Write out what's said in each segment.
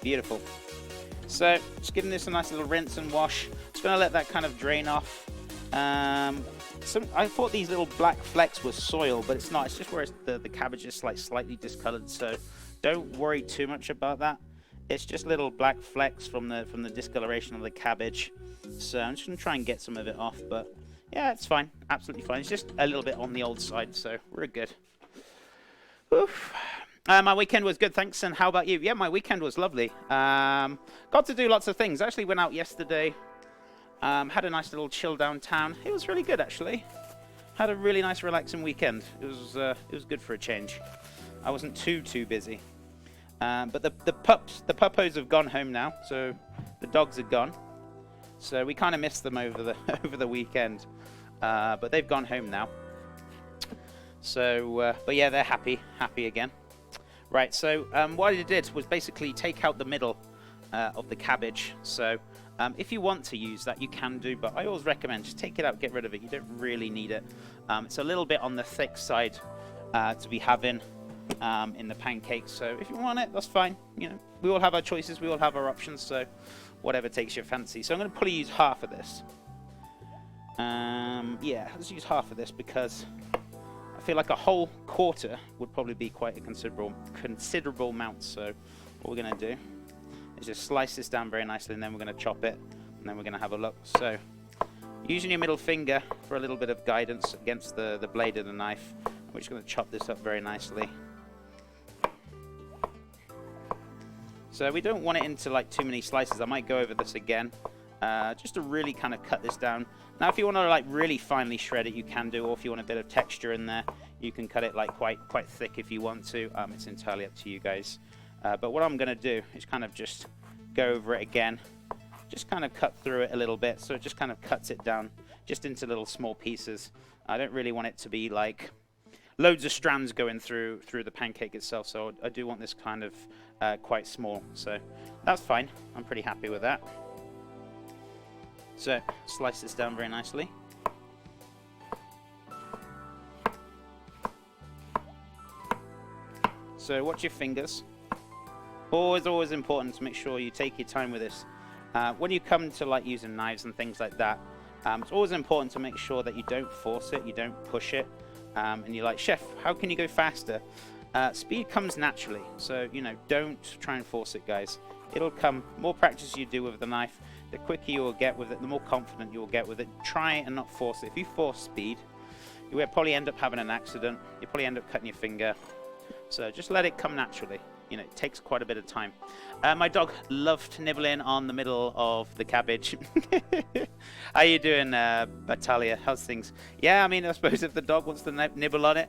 Beautiful. So just giving this a nice little rinse and wash. Just going to let that kind of drain off. I thought these little black flecks were soil, but it's not. It's just where the cabbage is slightly discolored. So don't worry too much about that. It's just little black flecks from the discoloration of the cabbage. So I'm just going to try and get some of it off, but yeah, it's fine. Absolutely fine. It's just a little bit on the old side, so we're good. Oof. My weekend was good, thanks. And how about you? Yeah, my weekend was lovely. Got to do lots of things. I actually went out yesterday. Had a nice little chill downtown. It was really good, actually. Had a really nice, relaxing weekend. It was good for a change. I wasn't too busy. But the puppos have gone home now, so the dogs are gone. So we kind of missed them over the weekend, but they've gone home now. So, but yeah, they're happy again. Right. So what I did was basically take out the middle of the cabbage. So if you want to use that, you can do, but I always recommend just take it out, get rid of it. You don't really need it. It's a little bit on the thick side to be having in the pancakes. So if you want it, that's fine. You know, we all have our choices, we all have our options. So whatever takes your fancy. So I'm going to probably use half of this. Yeah, let's use half of this because I feel like a whole quarter would probably be quite a considerable amount. So what we're going to do is just slice this down very nicely, and then we're going to chop it, and then we're going to have a look. So using your middle finger for a little bit of guidance against the blade of the knife, we're just going to chop this up very nicely. So we don't want it into like too many slices. I might go over this again, just to really kind of cut this down. Now, if you want to like really finely shred it, you can do, or if you want a bit of texture in there, you can cut it like quite thick if you want to. It's entirely up to you guys. But what I'm going to do is kind of just go over it again, just kind of cut through it a little bit, so it just kind of cuts it down just into little small pieces. I don't really want it to be like loads of strands going through the pancake itself, so I do want this kind of quite small. So that's fine. I'm pretty happy with that. So slice this down very nicely. So watch your fingers. Always important to make sure you take your time with this. When you come to like using knives and things like that, it's always important to make sure that you don't force it, you don't push it. And you're like, chef, how can you go faster? Speed comes naturally, so you know, don't try and force it, guys. It'll come. More practice you do with the knife, the quicker you will get with it, the more confident you will get with it. Try and not force it. If you force speed, you will probably end up having an accident. You probably end up cutting your finger. So just let it come naturally. You know, it takes quite a bit of time. My dog loved nibbling on the middle of the cabbage. How you doing, Batalia? How's things? Yeah, I mean, I suppose if the dog wants to nibble on it,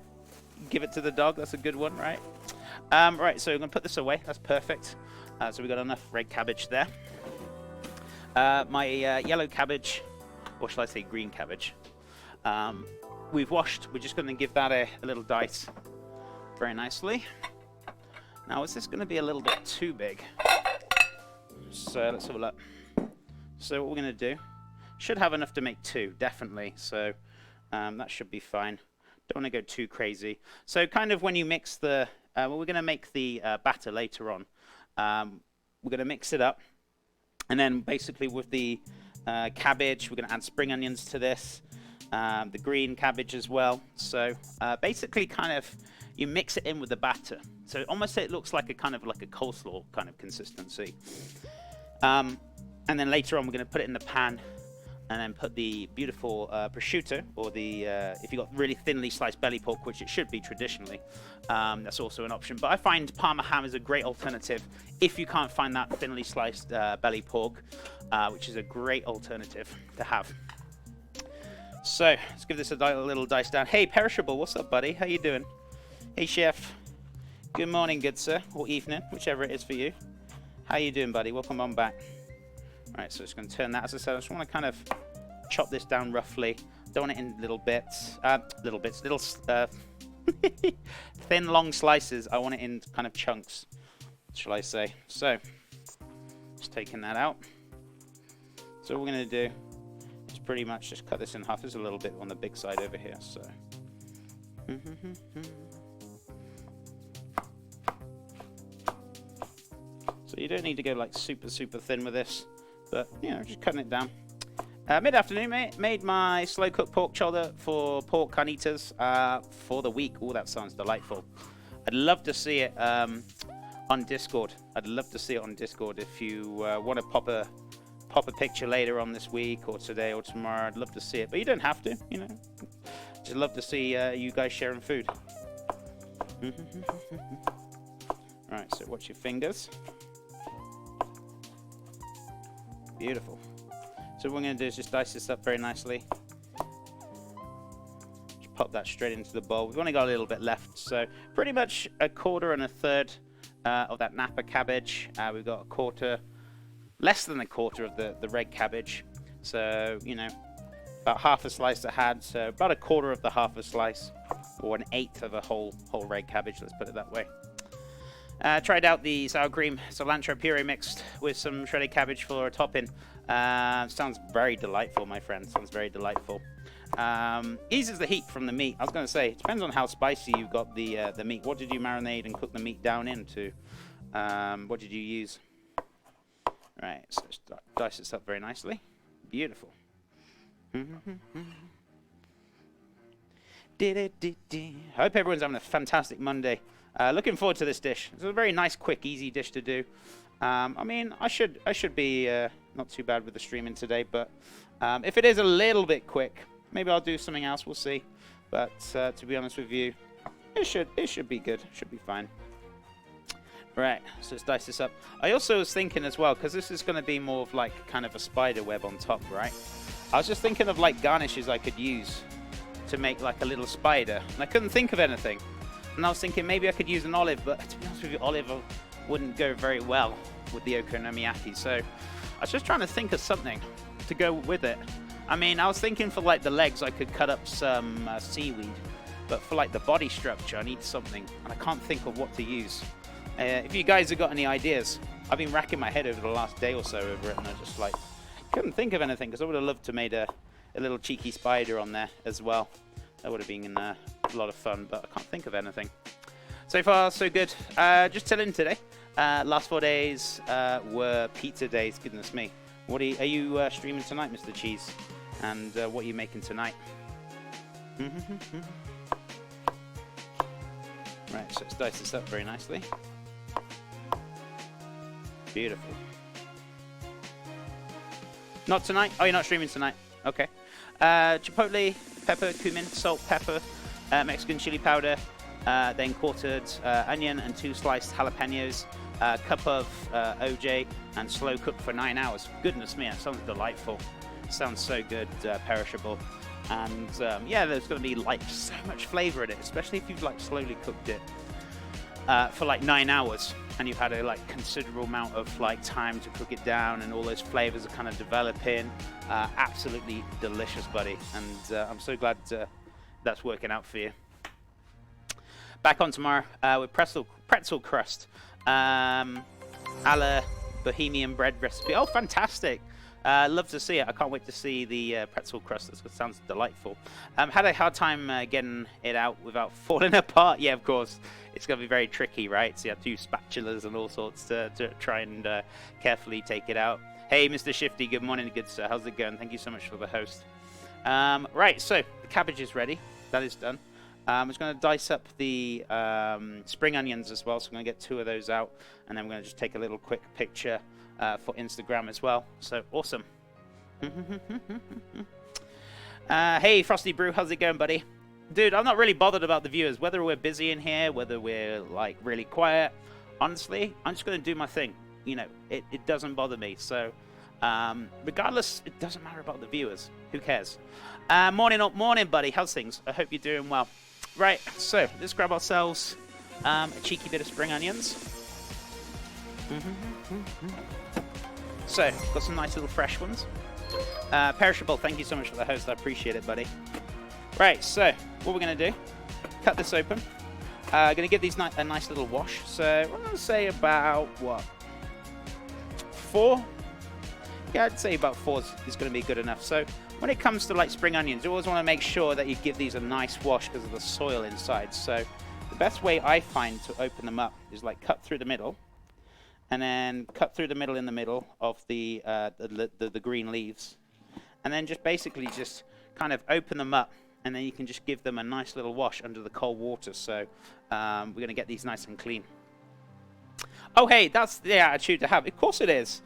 give it to the dog. That's a good one, right? Right, so I'm going to put this away. That's perfect. So we've got enough red cabbage there. My yellow cabbage, or shall I say green cabbage, we've washed. We're just going to give that a little dice very nicely. Now, is this going to be a little bit too big? So let's have a look. So what we're going to do, should have enough to make two, definitely. So that should be fine. Don't want to go too crazy. So kind of when you mix the, well, we're going to make the batter later on. We're going to mix it up. And then basically with the cabbage, we're going to add spring onions to this. The green cabbage as well. So basically kind of, you mix it in with the batter. So almost it looks like a kind of like a coleslaw kind of consistency. And then later on, we're going to put it in the pan and then put the beautiful prosciutto, or the, if you've got really thinly sliced belly pork, which it should be traditionally, that's also an option. But I find Parma ham is a great alternative if you can't find that thinly sliced belly pork, which is a great alternative to have. So let's give this a little dice down. Hey, Perishable, what's up, buddy? How you doing? Hey, chef. Good morning, good sir, or evening, whichever it is for you. How you doing, buddy? Welcome on back. All right, so it's going to turn that. As I said, I just want to kind of chop this down roughly. Don't want it in little bits, little thin, long slices. I want it in kind of chunks, shall I say. So, just taking that out. So what we're going to do is pretty much just cut this in half. There's a little bit on the big side over here, so. So So you don't need to go like super thin with this, but you know, just cutting it down. Mid-afternoon, made my slow-cooked pork chowder for pork carnitas for the week. Oh, that sounds delightful. I'd love to see it on Discord. I'd love to see it on Discord. If you want to pop a picture later on this week or today or tomorrow, I'd love to see it. But you don't have to, you know. Just love to see you guys sharing food. Right, so watch your fingers. Beautiful. So what we're going to do is just dice this up very nicely. Just pop that straight into the bowl. We've only got a little bit left, so pretty much a quarter and a third of that Napa cabbage. We've got a quarter, less than a quarter of the red cabbage. So, you know, about half a slice I had, so about a quarter of the half a slice, or an eighth of a whole red cabbage, let's put it that way. Tried out the sour cream cilantro puree mixed with some shredded cabbage for a topping. Sounds very delightful, my friend. Sounds very delightful. Eases the heat from the meat. I was going to say, it depends on how spicy you've got the meat. What did you marinate and cook the meat down into? What did you use? Right, so dice this up very nicely. Beautiful. I hope everyone's having a fantastic Monday. Looking forward to this dish. It's a very nice, quick, easy dish to do. I mean, I should be not too bad with the streaming today, but if it is a little bit quick, maybe I'll do something else. We'll see. But to be honest with you, it should be good. Should be fine. Right, so let's dice this up. I also was thinking as well, because this is going to be more of like kind of a spider web on top, right? I was just thinking of like garnishes I could use to make like a little spider, and I couldn't think of anything. And I was thinking maybe I could use an olive, but to be honest with you, olive wouldn't go very well with the okonomiyaki. So I was just trying to think of something to go with it. I mean, I was thinking for like the legs, I could cut up some seaweed, but for like the body structure, I need something, and I can't think of what to use. If you guys have got any ideas, I've been racking my head over the last day or so over it, and I just like couldn't think of anything, because I would have loved to made a little cheeky spider on there as well. That would have been a lot of fun, but I can't think of anything. So far, so good. Just chilling today. Last 4 days were pizza days. Goodness me. What are you streaming tonight, Mr. Cheese? And what are you making tonight? Right, so let's dice this up very nicely. Beautiful. Not tonight? Oh, you're not streaming tonight. Okay. Chipotle, pepper, cumin, salt, pepper, Mexican chili powder, then quartered onion and 2 sliced jalapenos, a cup of OJ, and slow cooked for 9 hours. Goodness me, that sounds delightful. Sounds so good, perishable. And yeah, there's going to be like so much flavor in it, especially if you've like slowly cooked it for like 9 hours, and you've had a like considerable amount of like time to cook it down, and all those flavors are kind of developing. Absolutely delicious, buddy, and I'm so glad that's working out for you. Back on tomorrow with pretzel crust, a la Bohemian bread recipe. Oh, fantastic! Love to see it. I can't wait to see the pretzel crust. That sounds delightful. Had a hard time getting it out without falling apart. Yeah, of course. It's going to be very tricky, right? So you have 2 spatulas and all sorts to try and carefully take it out. Hey, Mr. Shifty, good morning, good sir. How's it going? Thank you so much for the host. Right, so the cabbage is ready. That is done. I'm just going to dice up the spring onions as well. So I'm going to get 2 of those out. And then we're going to just take a little quick picture for Instagram as well. So awesome. Hey, Frosty Brew, how's it going, buddy? Dude, I'm not really bothered about the viewers, whether we're busy in here, whether we're like really quiet. Honestly, I'm just going to do my thing. You know, it doesn't bother me. So regardless, it doesn't matter about the viewers. Who cares? Morning, buddy. How's things? I hope you're doing well. Right, so let's grab ourselves a cheeky bit of spring onions. So, got some nice little fresh ones. Perishable, thank you so much for the host. I appreciate it, buddy. Right, so what we're going to do, cut this open. Going to give these a nice little wash. So, I'm going to say about, what, 4? Yeah, I'd say about 4 is going to be good enough. So, when it comes to like spring onions, you always want to make sure that you give these a nice wash because of the soil inside. So, the best way I find to open them up is like cut through the middle. and then cut through the middle of the green leaves, and then just basically just kind of open them up, and then you can just give them a nice little wash under the cold water. So we're going to get these nice and clean. Oh, hey, that's the attitude to have. Of course it is.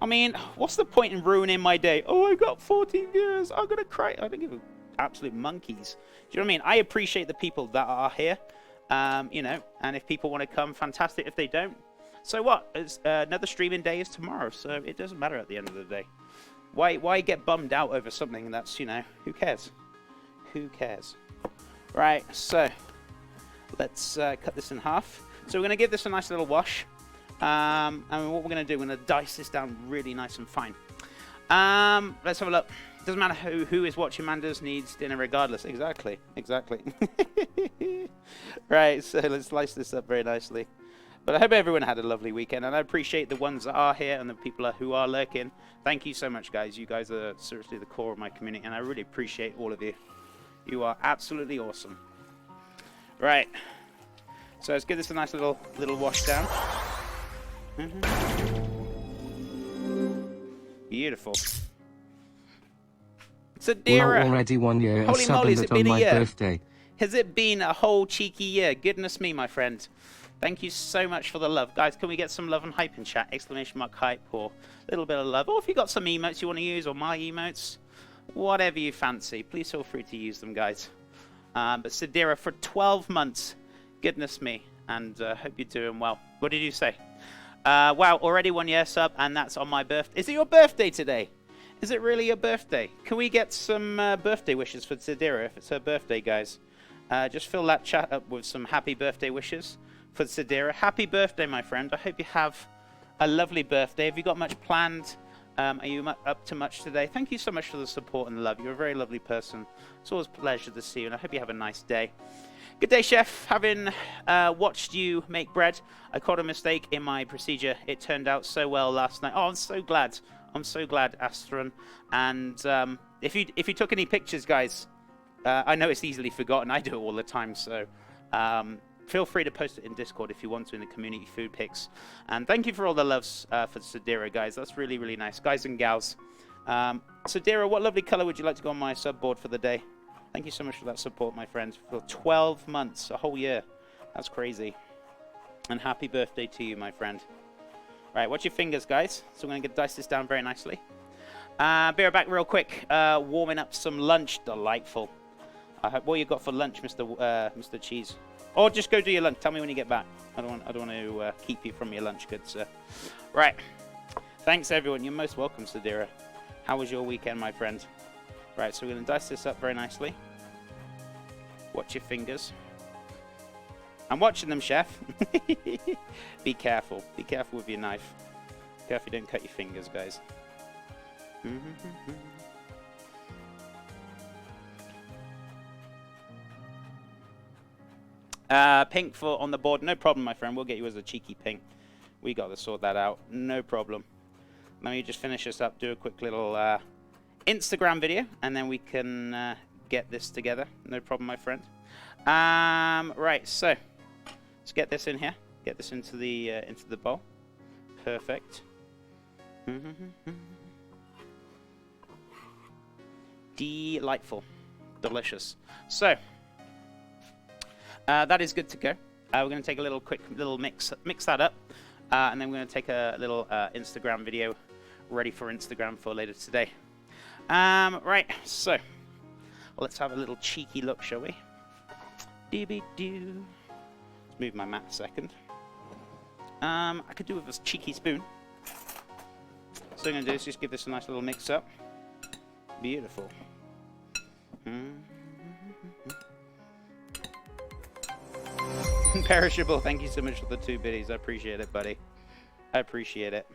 I mean, what's the point in ruining my day? Oh, I got 14 viewers. I'm going to cry. I don't give a absolute monkeys. Do you know what I mean? I appreciate the people that are here, you know, and if people want to come, fantastic. If they don't, so what? It's, another streaming day is tomorrow, so it doesn't matter at the end of the day. Why get bummed out over something that's, you know, who cares? Who cares? Right, so let's cut this in half. So we're going to give this a nice little wash. And what we're going to do, we're going to dice this down really nice and fine. Let's have a look. Doesn't matter who is watching, Manders needs dinner regardless. Exactly. Right, so let's slice this up very nicely. But I hope everyone had a lovely weekend, and I appreciate the ones that are here and the people who are lurking. Thank you so much, guys. You guys are seriously the core of my community, and I really appreciate all of you. You are absolutely awesome. Right, so let's give this a nice little wash down. Beautiful. Sadira. Well, already 1 year. Holy moly, has it been a year? Birthday. Has it been a whole cheeky year? Goodness me, my friend. Thank you so much for the love. Guys, can we get some love and hype in chat? Exclamation mark hype, or a little bit of love. Or if you've got some emotes you want to use, or my emotes, whatever you fancy, please feel free to use them, guys. But Sadira, for 12 months, goodness me, and hope you're doing well. What did you say? Wow, already 1 year sub, and that's on my birthday. Is it your birthday today? Is it really your birthday? Can we get some birthday wishes for Sadira if it's her birthday, guys? Just fill that chat up with some happy birthday wishes for Sadira. Happy birthday, my friend. I hope you have a lovely birthday. Have you got much planned? Are you up to much today? Thank you so much for the support and the love. You're a very lovely person. It's always a pleasure to see you, and I hope you have a nice day. Good day, Chef. Having watched you make bread, I caught a mistake in my procedure. It turned out so well last night. Oh, I'm so glad. I'm so glad, Astron. And if you took any pictures, guys, I know it's easily forgotten. I do it all the time, so feel free to post it in Discord if you want to in the community food pics. And thank you for all the loves for Sadira, guys. That's really, really nice. Guys and gals. Sadira, what lovely color would you like to go on my sub board for the day? Thank you so much for that support, my friend. For 12 months, a whole year. That's crazy. And happy birthday to you, my friend. Right, watch your fingers, guys. So we're going to dice this down very nicely. Be right back real quick. Warming up some lunch. Delightful. What you got for lunch, Mr. Cheese? Or just go do your lunch. Tell me when you get back. I don't want to keep you from your lunch, good sir. Right. Thanks, everyone. You're most welcome, Sadira. How was your weekend, my friend? Right, so we're going to dice this up very nicely. Watch your fingers. I'm watching them, Chef. Be careful. Be careful with your knife. Be careful you don't cut your fingers, guys. Pink for on the board. No problem, my friend. We'll get you as a cheeky pink. We got to sort that out. No problem. Let me just finish this up. Do a quick little Instagram video, and then we can get this together. No problem, my friend. Right, so let's get this in here. Get this into the bowl. Perfect. Delightful. Delicious. So that is good to go. We're going to take a quick little mix that up, and then we're going to take a little Instagram video ready for Instagram for later today. Right, so let's have a little cheeky look, shall we? Doo-be-doo. Let's move my mat a second. I could do with a cheeky spoon. So what I'm going to do is just give this a nice little mix up. Beautiful. Perishable, thank you so much for the 2 biddies. I appreciate it, buddy. I appreciate it.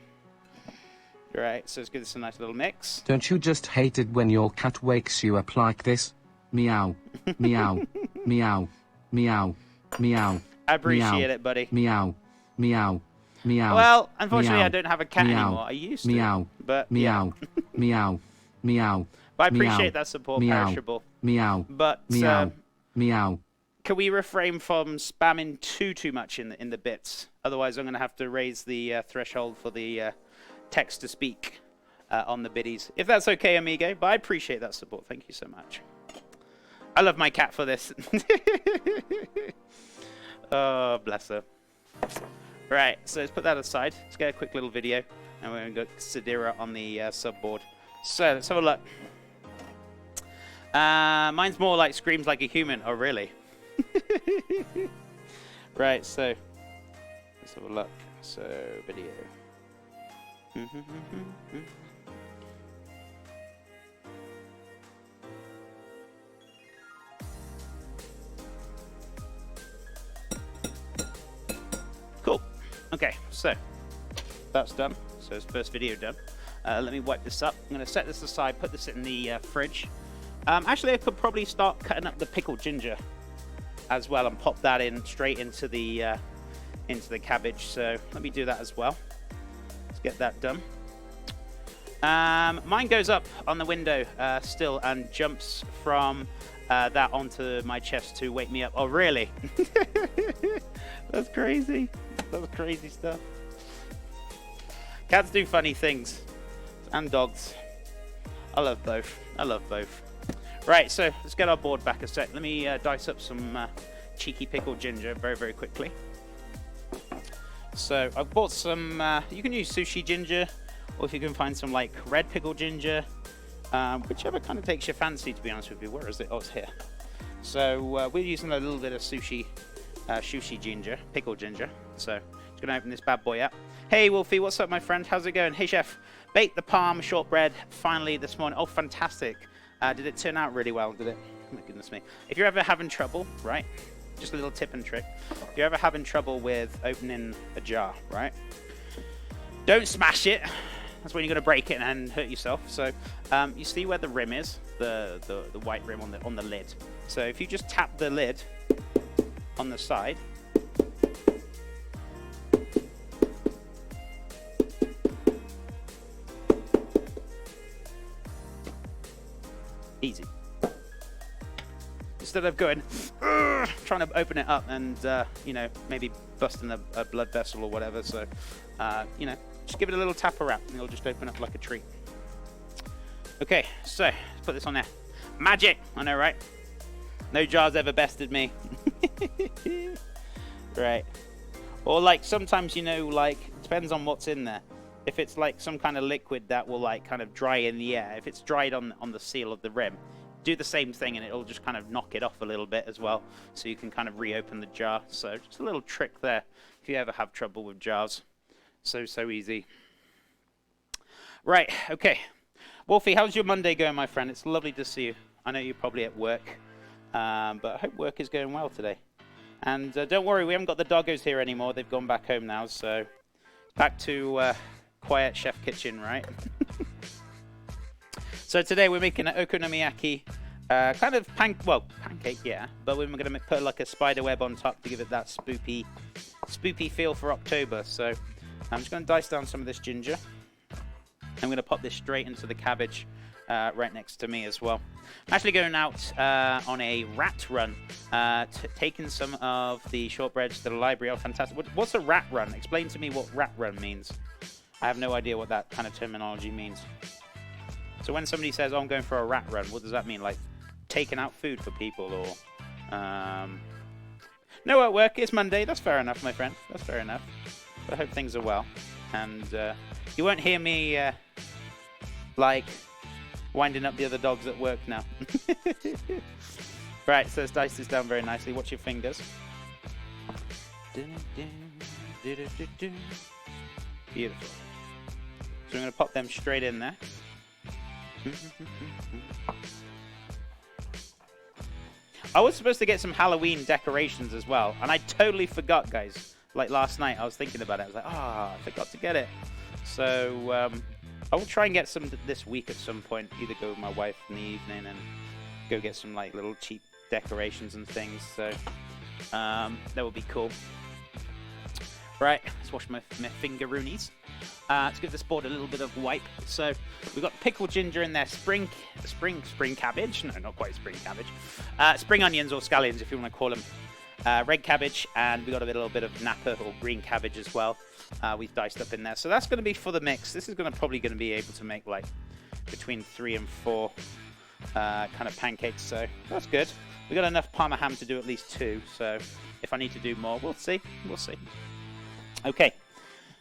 Right, so let's give this a nice little mix. Don't you just hate it when your cat wakes you up like this? Meow, meow, meow, meow, meow. I appreciate it, buddy. Meow, meow, meow. Well, unfortunately, meow, I don't have a cat meow, anymore. I used to. Meow, but meow, yeah. meow, meow. But I appreciate meow, that support, meow, Perishable. Meow, But meow, meow, can we refrain from spamming too much in the bits? Otherwise, I'm going to have to raise the threshold for the text to speak on the biddies. If that's okay, amigo. But I appreciate that support. Thank you so much. I love my cat for this. Oh, bless her. Right, so let's put that aside. Let's get a quick little video, and we're going to go Sidira on the subboard. So let's have a look. Mine's more like screams like a human. Oh, really? Right, so let's have a look. So, video. Cool. Okay, so that's done. So it's first video done. Let me wipe this up. I'm going to set this aside, put this in the fridge. Actually, I could probably start cutting up the pickled ginger as well and pop that in straight into the cabbage. So let me do that as well. Let's get that done. Mine goes up on the window still and jumps from that onto my chest to wake me up. Oh, really? That's crazy. That's crazy stuff. Cats do funny things. And dogs. I love both. I love both. Right, so let's get our board back a sec. Let me dice up some cheeky pickled ginger very quickly. So I've bought some, you can use sushi ginger, or if you can find some like red pickled ginger, whichever kind of takes your fancy, to be honest with you. Where is it? Oh, it's here. So we're using a little bit of sushi ginger, pickled ginger. So just gonna open this bad boy up. Hey Wolfie, what's up my friend? How's it going? Hey chef, baked the palm shortbread finally this morning. Oh, fantastic. Did it turn out really well, did it? Oh my goodness me. If you're ever having trouble, right, just a little tip and trick. If you're ever having trouble with opening a jar, right, don't smash it. That's when you're going to break it and hurt yourself. So you see where the rim is, the white rim on the lid. So if you just tap the lid on the side, easy. Instead of going trying to open it up and you know, maybe busting a blood vessel or whatever. So you know, just give it a little tap around and it'll just open up like a treat. Okay, so let's put this on there. Magic, I know, right? No jar's ever bested me. Right. Or like sometimes, you know, like it depends on what's in there. If it's like some kind of liquid that will like kind of dry in the air, if it's dried on the seal of the rim, do the same thing and it'll just kind of knock it off a little bit as well, so you can kind of reopen the jar. So just a little trick there if you ever have trouble with jars. So easy. Right, okay. Wolfie, how's your Monday going, my friend? It's lovely to see you. I know you're probably at work, but I hope work is going well today. And don't worry, we haven't got the doggos here anymore. They've gone back home now, so back to quiet chef kitchen, right? So today we're making an okonomiyaki, kind of pancake, yeah, but we're going to put like a spider web on top to give it that spoopy feel for October. So I'm just going to dice down some of this ginger. I'm going to pop this straight into the cabbage right next to me as well. I'm actually going out on a rat run, taking some of the shortbreads to the library. Oh, fantastic. What's a rat run? Explain to me what rat run means. I have no idea what that kind of terminology means. So when somebody says, oh, I'm going for a rat run, what does that mean? Like taking out food for people or... No, at work. It's Monday. That's fair enough, my friend. That's fair enough. But I hope things are well. And you won't hear me, like, winding up the other dogs at work now. Right, so let's dice this down very nicely. Watch your fingers. Beautiful. So I'm going to pop them straight in there. I was supposed to get some Halloween decorations as well, and I totally forgot, guys. Like last night, I was thinking about it. I was like, I forgot to get it. So I will try and get some this week at some point. Either go with my wife in the evening and go get some like little cheap decorations and things. So that would be cool. Right, let's wash my fingeroonies. to give this board a little bit of wipe. So we've got pickled ginger in there, spring cabbage. No, not quite spring cabbage. Spring onions or scallions, if you want to call them. Red cabbage, and we got a little bit of napa or green cabbage as well. We've diced up in there. So that's going to be for the mix. This is probably going to be able to make like between 3 and 4 kind of pancakes. So that's good. We got enough Parma ham to do at least 2. So if I need to do more, we'll see. We'll see. Okay.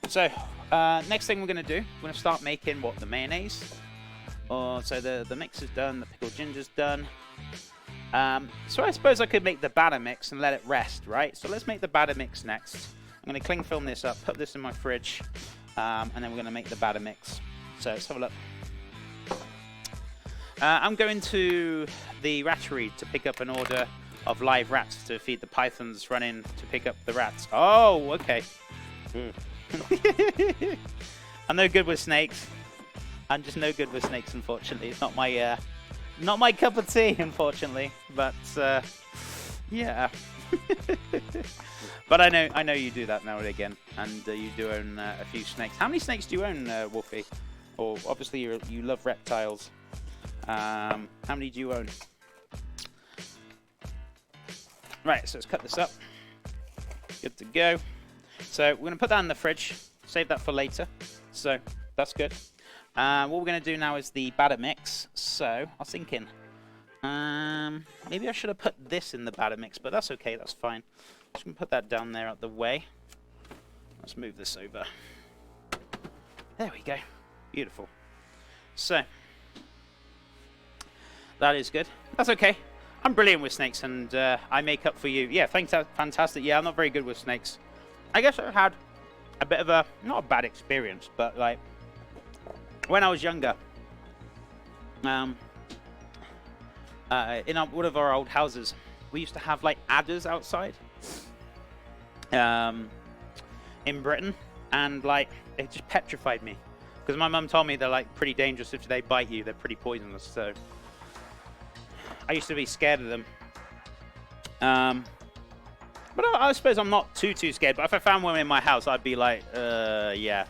So next thing we're going to do, we're going to start making the mayonnaise. So the mix is done. The pickled ginger's done. So I suppose I could make the batter mix and let it rest, right? So let's make the batter mix next. I'm going to cling film this up, put this in my fridge, and then we're going to make the batter mix. So let's have a look. I'm going to the rattery to pick up an order of live rats to feed the pythons running to pick up the rats. Oh, okay. I'm no good with snakes. I'm just no good with snakes, unfortunately. It's not my cup of tea, unfortunately. But yeah. But I know you do that now and again, and you do own a few snakes. How many snakes do you own, Wolfie? Or obviously you love reptiles. How many do you own? Right, so let's cut this up. Good to go. So we're going to put that in the fridge. Save that for later. So that's good. What we're going to do now is the batter mix. So I was thinking, maybe I should have put this in the batter mix, but that's okay. That's fine. Just going to put that down there out the way. Let's move this over. There we go. Beautiful. So that is good. That's okay. I'm brilliant with snakes, and I make up for you. Yeah, thanks. Fantastic. Yeah, I'm not very good with snakes. I guess I had a bit of not a bad experience, but like when I was younger, in one of our old houses, we used to have like adders outside in Britain, and like it just petrified me because my mum told me they're like pretty dangerous. If they bite you, they're pretty poisonous. So I used to be scared of them. But I suppose I'm not too scared. But if I found one in my house, I'd be like, yeah,